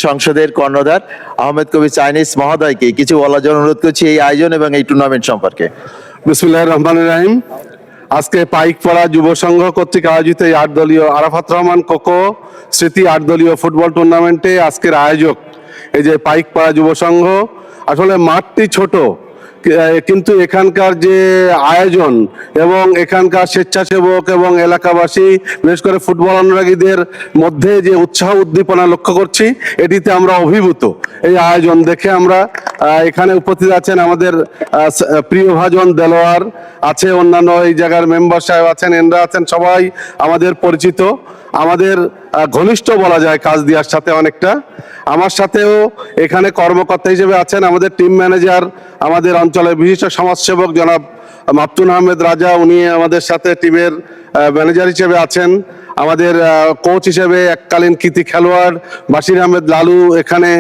সংসদের কর্ণধার আহমেদ কবি চাইনিজ মহোদয়কে কিছু বলার জন্য অনুরোধ করছি এই আয়োজন এবং এই টুর্নামেন্ট সম্পর্কে। বিসমিল্লাহির রহমানির রহিম। আজকে পাইকপাড়া যুব সংঘ কর্তৃক আয়োজিত এই 8 দলীয় আরাফাত রহমান কোকো স্মৃতি 8 দলীয় ফুটবল টুর্নামেন্টে আজকের আয়োজক এই যে পাইকপাড়া যুব সংঘ। আসলে মাঠটি ছোট, কিন্তু এখানকার যে আয়োজন এবং এখানকার স্বেচ্ছাসেবক এবং এলাকাবাসী বিশেষ করে ফুটবল অনুরাগীদের মধ্যে যে উৎসাহ উদ্দীপনা লক্ষ্য করছি, এটিতে আমরা অভিভূত। এই আয়োজন দেখে আমরা এখানে উপস্থিত আছেন আমাদের প্রিয়ভাজন দেলোয়ার আছে, অন্যান্য এই জায়গার মেম্বার সাহেব আছেন, এনরা আছেন, সবাই আমাদের পরিচিত, আমাদের ঘনিষ্ঠ বলা যায় কাজ দিয়ার সাথে অনেকটা। আমার সাথেও এখানে কর্মকর্তা হিসেবে আছেন আমাদের টিম ম্যানেজার, আমাদের অঞ্চলের বিশিষ্ট সমাজসেবক জনাব মাপতুন আহমেদ রাজা, উনি আমাদের সাথে টিমের ম্যানেজার হিসেবে আছেন। আমাদের কোচ হিসেবে এককালীন কৃতি খেলোয়াড় বাশির আহমেদ লালু এখানে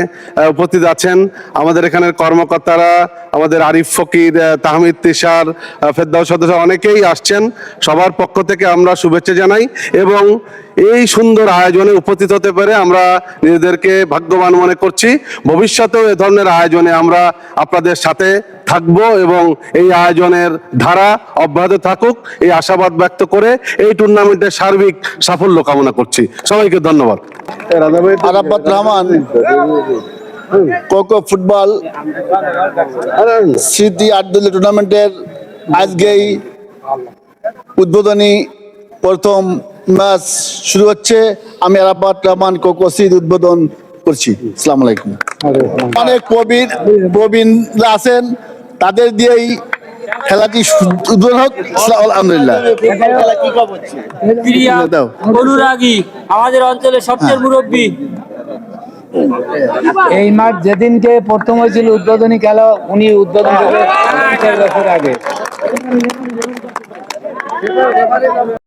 উপস্থিত আছেন। আমাদের এখানের কর্মকর্তারা, আমাদের আরিফ ফকির, তাহমিদ তিশার, ফেরদাউস সদস্য অনেকেই আসছেন। সবার পক্ষ থেকে আমরা শুভেচ্ছা জানাই এবং এই সুন্দর আয়োজনে উপস্থিত হতে পেরে আমরা নিজেদেরকে ভাগ্যবান মনে করছি। ভবিষ্যতেও এ ধরনের আয়োজনে আমরা আপনাদের সাথে থাকব এবং এই আয়োজনের ধারা অব্যাহত থাকুক এই আশাবাদ ব্যক্ত করে এই টুর্নামেন্টের সার্বিক সাফল্য কামনা করছি। সবাইকে ধন্যবাদ। আরাফাত রহমান কোকো ফুটবল স্মৃতি 8 দলীয় টুর্নামেন্টের আজকেই উদ্বোধনী প্রথম ম্যাচ শুরু হচ্ছে। আমি আরাফাত রহমান কোকো স্মৃতি উদ্বোধন করছি। আসসালামু আলাইকুম। অনেক প্রবীণরা আছেন, তাদের দিয়েই খেলাটি উদ্বোধন হোক। আলহামদুলিল্লাহ। অনুরাগী আমাদের অঞ্চলের সবচেয়ে মুরব্বী। এই মাঠ যেদিনকে প্রথম হয়েছিল উদ্বোধনী খেলা, উনি উদ্বোধন করে 4 বছর আগে।